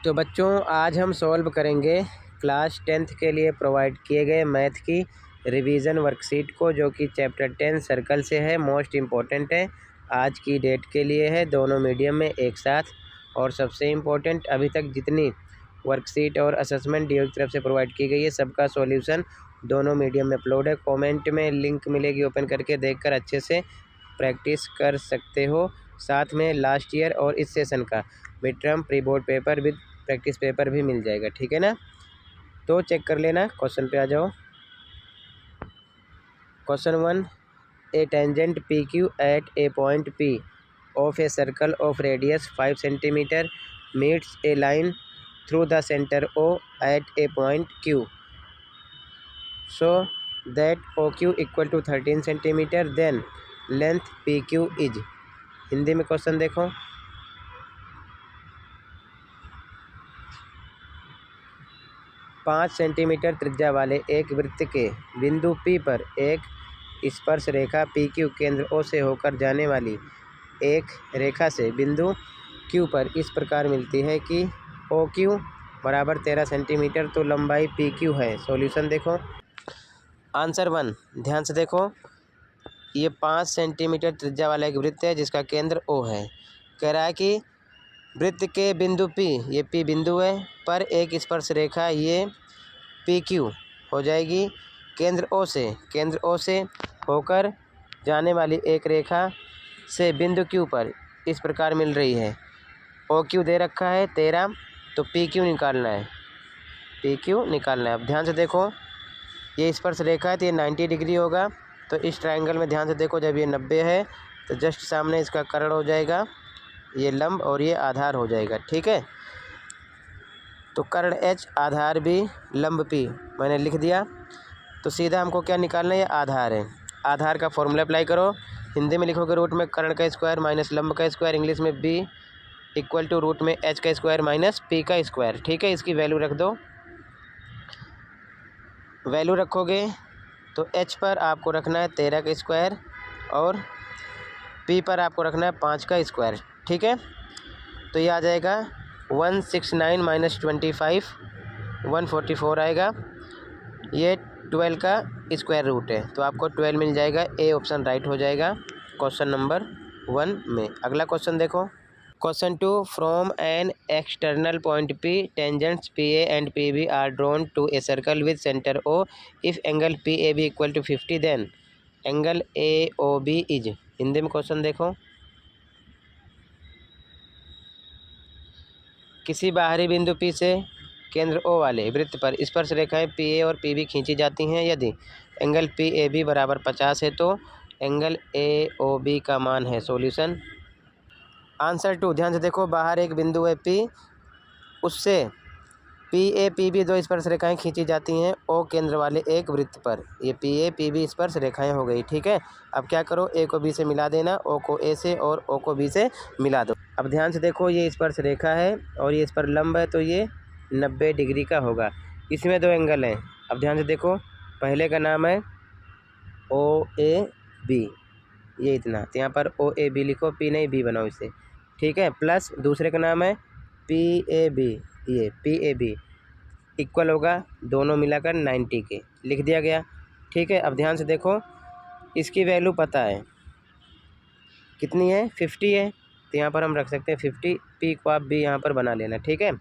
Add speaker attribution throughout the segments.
Speaker 1: तो बच्चों आज हम सॉल्व करेंगे क्लास 10th के लिए प्रोवाइड किए गए मैथ की रिवीजन वर्कशीट को, जो कि चैप्टर 10 सर्कल से है। मोस्ट इम्पॉर्टेंट है, आज की डेट के लिए है, दोनों मीडियम में एक साथ। और सबसे इम्पोर्टेंट, अभी तक जितनी वर्कशीट और असेसमेंट डीओ की तरफ से प्रोवाइड की गई है सबका सॉल्यूशन दोनों मीडियम में अपलोड है। कमेंट में लिंक मिलेगी, ओपन करके देखकर अच्छे से प्रैक्टिस कर सकते हो। साथ में लास्ट ईयर और इस सेशन का mid term pre board paper with practice paper भी मिल जाएगा, ठीक है ना। तो चेक कर लेना, क्वेश्चन पे आ जाओ। Question 1, a tangent P Q at a point P of a circle of radius 5 centimetre meets a line through the centre O at a point Q so that O Q equal to 13 centimetre, then length P Q is. Hindi में question देखो। पाँच centimetre त्रिज्या वाले एक वृत्त के बिंदु P पर एक स्पर्श रेखा PQ केंद्र O से होकर जाने वाली एक रेखा से बिंदु Q पर इस प्रकार मिलती है कि OQ बराबर 13 सेंटीमीटर, तो लंबाई PQ है। सॉल्यूशन देखो। आंसर 1 ध्यान से देखो। ये 5 सेंटीमीटर त्रिज्या वाला एक वृत्त है जिसका केंद्र O है। कह रहा है कि वृत्त के बिंदु P, ये P बिंदु है, पर एक स्पर्श रेखा ये PQ हो जाएगी केंद्र O से होकर जाने वाली एक रेखा से बिंदु Q पर इस प्रकार मिल रही है। OQ दे रखा है 13, तो PQ निकालना है। अब ध्यान से देखो, ये स्पर्श रेखा है तो ये 90 डिग्री होगा। तो इस ट्रायंगल में ध्यान से देखो, जब ये 90 है तो जस्ट सामने इसका कर्ण हो जाएगा, ये लंब और ये आधार हो जाएगा, ठीक है। तो कर्ण H, आधार B, लंब P मैंने लिख दिया। तो सीधा हमको क्या निकालना है, ये आधार है। आधार का फॉर्मूला अप्लाई करो। हिंदी में लिखोगे रूट में कर्ण का स्क्वायर माइनस लंब का स्क्वायर, इंग्लिश में B इक्वल टू रूट में H का स्क्वायर माइनस P का स्क्वायर, ठीक है। इसकी वैल्यू रख दो। वैल्यू रखोगे तो H पर आपको रखना है 13 का स्क्वायर और P पर आपको रखना है 5 का स्क्वायर, ठीक है। तो ये आ जाएगा 169 माइनस 25 144 आएगा। ये 12 का स्क्वायर रूट है, तो आपको 12 मिल जाएगा। ए ऑप्शन राइट हो जाएगा क्वेश्चन नंबर 1 में। अगला क्वेश्चन देखो। Question 2, from an external point P tangents PA and PB are drawn to a circle with centre O। If angle PAB equal to 50 then angle AOB is. Hindi में question देखो। किसी बाहरी बिंदु P से केंद्र O वाले वृत्त पर स्पर्श रेखाएं PA और PB खींची जाती हैं। यदि एंगल PAB बराबर 50 है तो एंगल AOB का मान है। सॉल्यूशन। आंसर 2 ध्यान से देखो। बाहर एक बिंदु है P, उससे PA PB दो स्पर्श रेखाएं खींची जाती हैं O केंद्र वाले एक वृत्त पर। ये PA PB स्पर्श रेखाएं हो गई, ठीक है। अब क्या करो, A को B से मिला देना, O को A से और O को B से मिला दो। अब ध्यान से देखो, ये स्पर्श रेखा है और ये इस पर लंब है, तो ये 90 डिग्री का होगा। इसमें दो एंगल हैं। अब ध्यान से देखो, पहले का नाम है OAB, ये इतना, तो यहाँ पर OAB लिखो, P नहीं B बनाओ इसे, ठीक है। प्लस दूसरे का नाम है PAB, ये PAB इक्वल होगा दोनों मिलाकर 90 के, लिख दिया गया, ठीक है। अब ध्यान से देखो, इसकी वैल्यू पता है कितनी है, 50 है, तो यहाँ पर हम रख सकते हैं 50। P को आप B यहाँ पर बना लेना, ठीक है।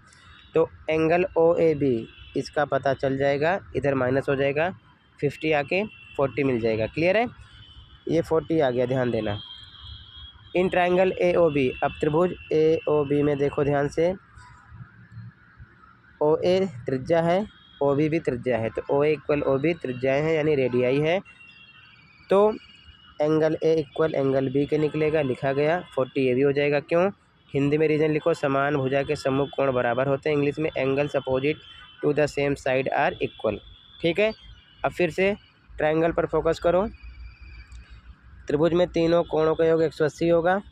Speaker 1: तो एंगल OAB इसका पता चल जाएगा, इधर माइनस हो जाएगा, 50 आके 40 मिल जाएगा। क्लियर है, ये 40 आ गया, ध्यान देना। इन ट्रायंगल AOB, अब त्रिभुज AOB में देखो ध्यान से, OA त्रिज्या है, OB भी त्रिज्या है, तो OA इक्वल OB त्रिज्याएँ हैं यानी रेडियाई है। तो angle A equal angle B के निकलेगा, लिखा गया। 40 ये भी हो जाएगा। क्यों, हिंदी में रीजन लिखो, समान भुजा के सम्मुख कोण बराबर होते हैं। इंग्लिश में angles opposite to the same side are equal, ठीक है। अब फिर से ट्रायंगल पर फोकस करो। त्रिभुज में तीनों कोणों का योग 180 होगा,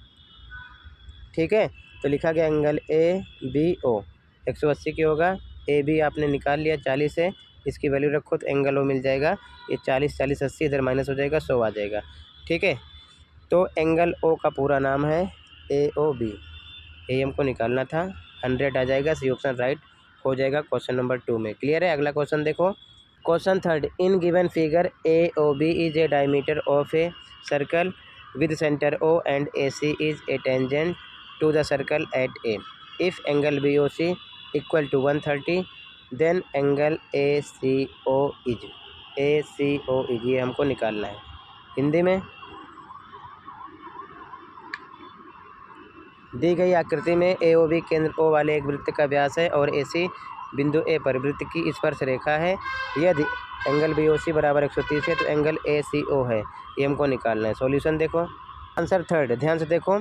Speaker 1: ठीक है। तो लिखा गया एंगल ABO 180 की होगा। AB आपने निकाल लिया 40 से, इसकी वैल्यू रखो तो एंगल O मिल जाएगा। ये 40 40 80 इधर माइनस हो जाएगा, 100 आ जाएगा, ठीक है। तो एंगल O का पूरा नाम है AOB, ये हमको निकालना था। 100 आ जाएगा। सी ऑप्शन राइट हो जाएगा क्वेश्चन नंबर 2 में। क्लियर है। अगला क्वेश्चन देखो। Question third, in given figure A O B is a diameter of a circle with centre O and A C is a tangent to the circle at A. If angle B O C equal to 130 then angle A C O is ये हमको निकालना है। हिंदी में दी गई आकृति में ए O B केंद्र ओ वाले एक वृत्त का व्यास है और ए सी बिंदु ए पर वृत्त की स्पर्श रेखा है। यदि एंगल बी ओ सी बराबर 130 है तो एंगल ए सी ओ है, ये हमको निकालना है। सॉल्यूशन देखो। आंसर थर्ड, ध्यान से देखो।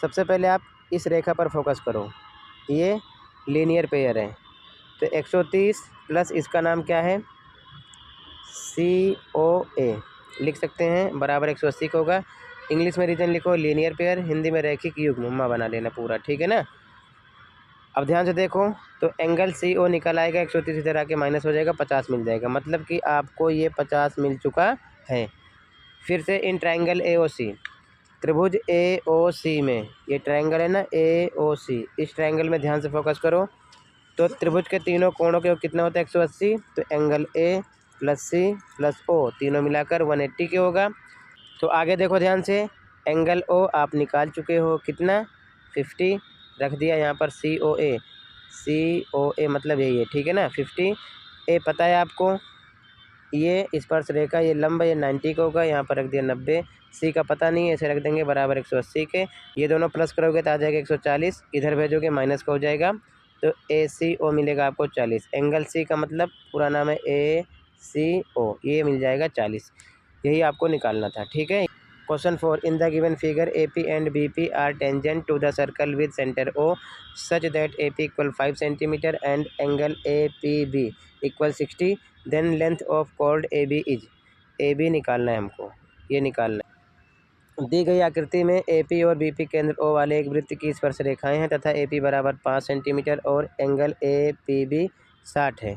Speaker 1: सबसे पहले आप इस रेखा पर फोकस करो, ये लीनियर पेयर है तो 130 प्लस इसका नाम क्या है, सी ओ ए लिख सकते हैं, बराबर 180 का होगा। इंग्लिश में रीजन लिखो लीनियर पेयर, हिंदी में रैखिक युग्म, मम्मा बना लेना पूरा, ठीक है ना। अब ध्यान से देखो तो एंगल सी ओ निकल आएगा, 130 इधर आके माइनस हो जाएगा, 50 मिल जाएगा, मतलब कि आपको ये 50 मिल चुका है। फिर से इन ट्राइंगल ए ओ सी, त्रिभुज ए ओ सी में, ये ट्राइंगल है ना ए ओ सी, इस ट्राइंगल में ध्यान से फोकस करो तो त्रिभुज के तीनों कोणों के कितना होता है 180, तो angle A plus C plus O तीनों मिलाकर 180 के होगा। तो आगे देखो ध्यान से, एंगल ओ आप निकाल चुके हो, कितना 50 रख दिया यहाँ पर, सी ओ ए मतलब यही है, ठीक है ना। 50 ए पता है आपको, ये स्पर्श रेखा ये लंब ये 90 का होगा, यहाँ पर रख दिया 90। सी का पता नहीं है, ऐसे रख देंगे बराबर 180 के। ये दोनों प्लस करोगे तो आ जाएगा 140, इधर भेजोगे माइनस का हो जाएगा, तो ए सी ओ मिलेगा आपको 40। एंगल सी का मतलब पूरा नाम है ए सी ओ, ये मिल जाएगा 40, यही आपको निकालना था, ठीक है। Question 4, in the given figure A P and B P are tangent to the circle with centre O such that A P equal 5 centimetre and angle A P B equal 60 then length of chord A B is. A B निकालना है हमको, ये निकालना है। दी गई आकृति में A P और बी पी केंद्र ओ वाले एक वृत्त की स्पर्श रेखाएं हैं तथा ए पी बराबर 5 सेंटीमीटर और एंगल ए पी बी 60 है।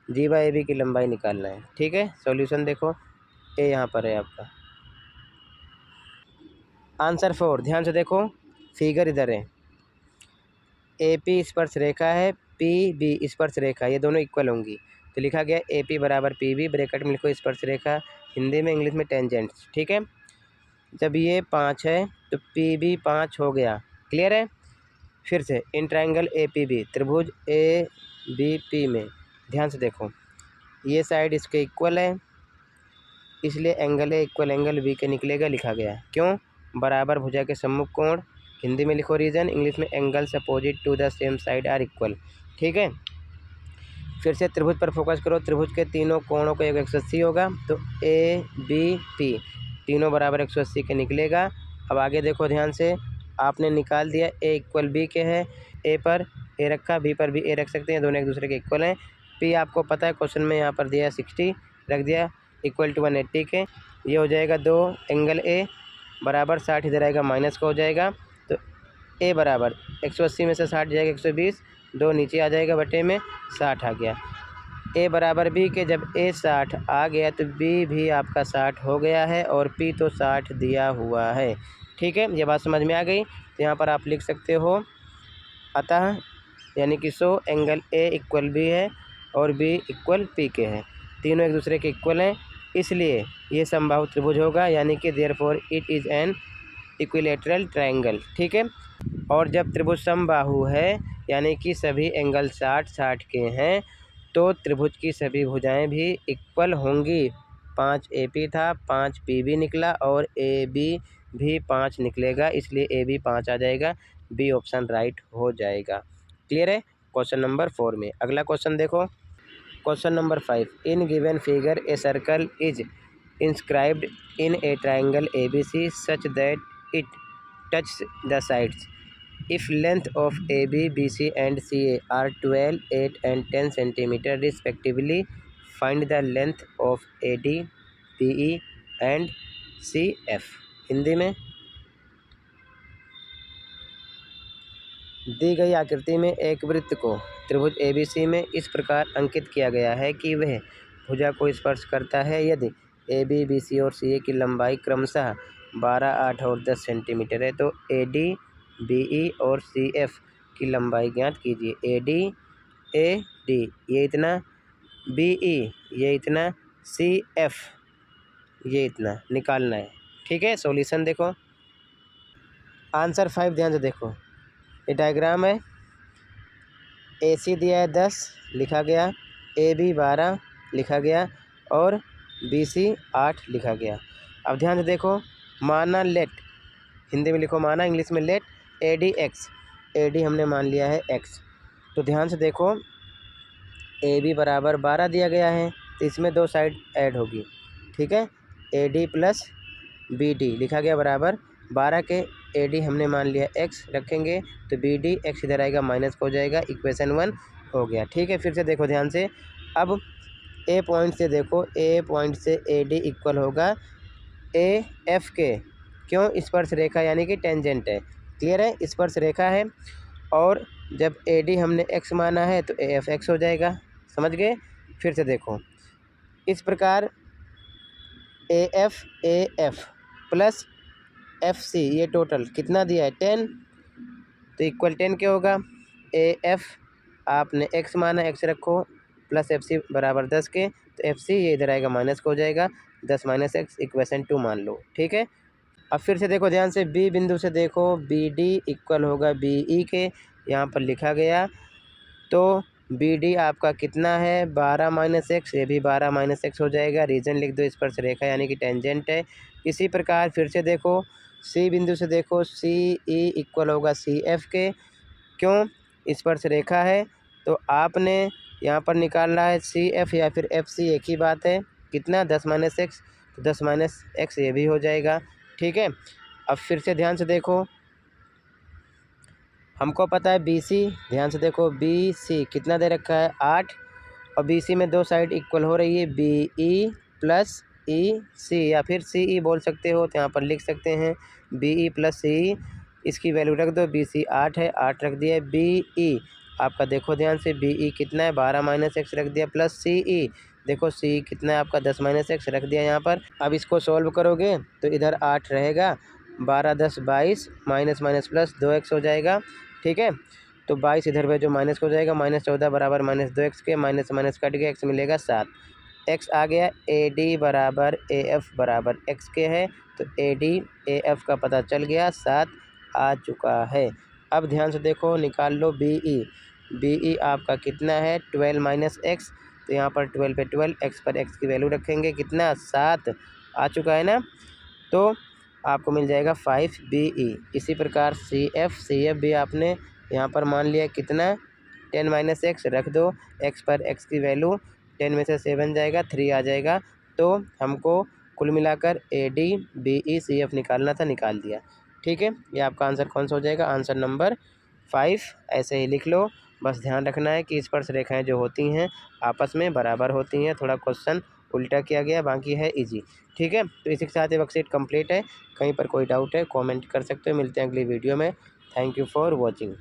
Speaker 1: जीवा ए बी की लंबाई निकालना है, ठीक है। सॉल्यूशन देखो, ए यहाँ पर है आपका। आंसर 4, ध्यान से देखो, फिगर इधर है, ए पी स्पर्श रेखा है, पी बी स्पर्श रेखा, ये दोनों इक्वल होंगी, तो लिखा गया ए पी बराबर पी बी, ब्रैकेट में लिखो स्पर्श रेखा, हिंदी में इंग्लिश में टेंजेंट्स, ठीक है। जब ये 5 है तो पी बी 5 हो गया, क्लियर है। फिर से in triangle A P B, त्रिभुज ए बी पी में ध्यान से देखो, ये साइड इसके इक्वल है, इसलिए angle A equal angle B के निकलेगा, लिखा गया क्यों, बराबर भुजा के सम्मुख कोण, हिंदी में लिखो रीजन, इंग्लिश में angles opposite to the same side are equal, ठीक है। फिर से त्रिभुज पर फोकस करो, त्रिभुज के तीनों कोणों का 180 होगा, तो ए बी पी तीनों बराबर 180 के निकलेगा। अब आगे देखो ध्यान से, आपने निकाल दिया ए इक्वल बी के है, ए पर ए रखा, बी पर भी ए रख सकते हैं, दोनों एक दूसरे के इक्वल हैं। पी आपको पता है क्वेश्चन में यहाँ पर दिया 60 रख दिया, इक्वल टू 180 के, ये हो जाएगा 2, एंगल ए बराबर 60 इधर आएगा माइनस का हो जाएगा, तो ए बराबर 180 में से 60 जाएगा 120, 2 नीचे आ जाएगा, बटे में 60 आ गया। ए बराबर बी के, जब ए 60 आ गया तो बी भी आपका 60 हो गया है और पी तो 60 दिया हुआ है, ठीक है। ये बात समझ में आ गई, तो यहाँ पर आप लिख सकते हो अतः, यानी कि so angle A equal B है और बी इक्वल पी के है, तीनों एक दूसरे के इक्वल हैं, इसलिए ये समबाहु त्रिभुज होगा, यानी कि therefore it is an equilateral triangle, ठीक है। और जब त्रिभुज समबाहु है यानी कि सभी एंगल 60-60 के हैं, तो त्रिभुज की सभी भुजाएं भी इक्वल होंगी। 5 ए पी था, 5 पी बी निकला और ए बी भी 5 निकलेगा, इसलिए ए बी 5 आ जाएगा, बी ऑप्शन राइट हो जाएगा। क्लियर है क्वेश्चन नंबर 4 में। अगला क्वेश्चन देखो, question number 5, in given figure a circle is inscribed in a triangle ABC such that it touches the sides. If length of AB, BC and CA are 12, 8 and 10 centimeter respectively, find the length of AD, PE and CF. Hindi में दी गई आकृति में एक वृत्त को त्रिभुज ABC में इस प्रकार अंकित किया गया है कि वह भुजा को स्पर्श करता है। यदि ए बी, बी सी और सी ए की लंबाई क्रमशः 12, 8 और 10 सेंटीमीटर है, तो ए डी, बी ई और सी एफ की लंबाई ज्ञात कीजिए। ए डी ये इतना, बी ई ये इतना, सी एफ ये इतना निकालना है। ठीक है, सॉल्यूशन देखो। आंसर 5 ध्यान से देखो, ये डायग्राम है। ए सी दिया है 10 लिखा गया, ए बी 12 लिखा गया और बी सी 8 लिखा गया। अब ध्यान से देखो, माना लेट, हिंदी में लिखो माना, इंग्लिश में let A D X, A D हमने मान लिया है एक्स। तो ध्यान से देखो, ए बी बराबर 12 दिया गया है, तो इसमें दो साइड ऐड होगी। ठीक है, A D plus B D लिखा गया बराबर 12 के ए डी हमने मान लिया एक्स रखेंगे, तो बी डी एक्स इधर आएगा माइनस हो जाएगा, इक्वेशन 1 हो गया। ठीक है, फिर से देखो ध्यान से, अब ए पॉइंट से देखो, ए पॉइंट से ए डी इक्वल होगा ए एफ के, क्यों, स्पर्श रेखा यानी कि टेंजेंट है। क्लियर है, स्पर्श रेखा है, और जब ए डी हमने एक्स माना है तो ए एफ एक्स हो जाएगा। समझ गए। फिर से देखो, इस प्रकार A F plus F C ये टोटल कितना दिया है 10, तो इक्वल 10 क्या होगा, ए एफ आपने एक्स माना, एक्स रखो, प्लस एफ सी बराबर 10 के, तो एफ सी ये इधर आएगा माइनस को हो जाएगा, 10 माइनस एक्स इक्वेशन 2 मान लो। ठीक है, अब फिर से देखो ध्यान से, बी बिंदु से देखो, बी डी इक्वल होगा बी ई के, यहाँ पर लिखा गया, तो बी डी आपका कितना है 12 माइनस एक्स, ये भी 12 माइनस एक्स हो जाएगा। रीजन लिख दो, स्पर्श रेखा यानी कि टेंजेंट है। इसी प्रकार फिर से देखो, सी बिंदु से देखो, सी ई इक्वल होगा सी एफ के, क्यों, स्पर्श रेखा है, तो आपने यहाँ पर निकालना है सी एफ या फिर एफ सी, एक ही बात है। कितना, 10 माइनस एक्स, तो 10 माइनस एक्स ये भी हो जाएगा। ठीक है, अब फिर से ध्यान से देखो, हमको पता है बी सी, ध्यान से देखो, बी सी कितना दे रखा है 8, और बी सी में दो साइड इक्वल हो रही है, बी ई प्लस ई सी या फिर सी ई बोल सकते हो, तो यहाँ पर लिख सकते हैं बी ई प्लस सी ई, इसकी वैल्यू रख दो, बी सी 8 है, 8 रख दिया है। बी ई आपका देखो ध्यान से, बी ई कितना है 12 माइनस एक्स रख दिया, प्लस सी ई देखो, सी कितना है आपका 10 माइनस एक्स रख दिया यहाँ पर। अब इसको सॉल्व करोगे तो इधर 8 रहेगा, 12 10 22 माइनस माइनस प्लस 2x हो जाएगा। ठीक है, तो 22 इधर भेजो माइनस हो जाएगा, -14 बराबर -2x के, माइनस माइनस कट गया, x मिलेगा 7, x आ गया। ए डी बराबर ए एफ बराबर x के है, तो ए डी ए एफ का पता चल गया, 7 आ चुका है। अब ध्यान से देखो, निकाल लो बी ई आपका कितना है 12 माइनस एक्स, तो यहाँ पर 12 पे 12, x पर x की वैल्यू रखेंगे, कितना 7 आ चुका है ना, तो आपको मिल जाएगा 5 बी ई। इसी प्रकार सी एफ भी आपने यहाँ पर मान लिया कितना 10 माइनस एक्स रख दो, x पर x की वैल्यू 10 में से 7 जाएगा, 3 आ जाएगा, तो हमको कुल मिलाकर A D B E C F निकालना था, निकाल दिया। ठीक है, ये आपका आंसर कौन सा हो जाएगा, आंसर नंबर 5। ऐसे ही लिख लो, बस ध्यान रखना है कि स्पर्श रेखाएं जो होती हैं आपस में बराबर होती हैं, थोड़ा क्वेश्चन उल्टा किया गया, बाकी है इजी। ठीक है, तो इसी के साथ ये वर्कशीट कंप्लीट है। कहीं पर कोई डाउट है कमेंट कर सकते हो। मिलते हैं अगली वीडियो में। Thank you for watching.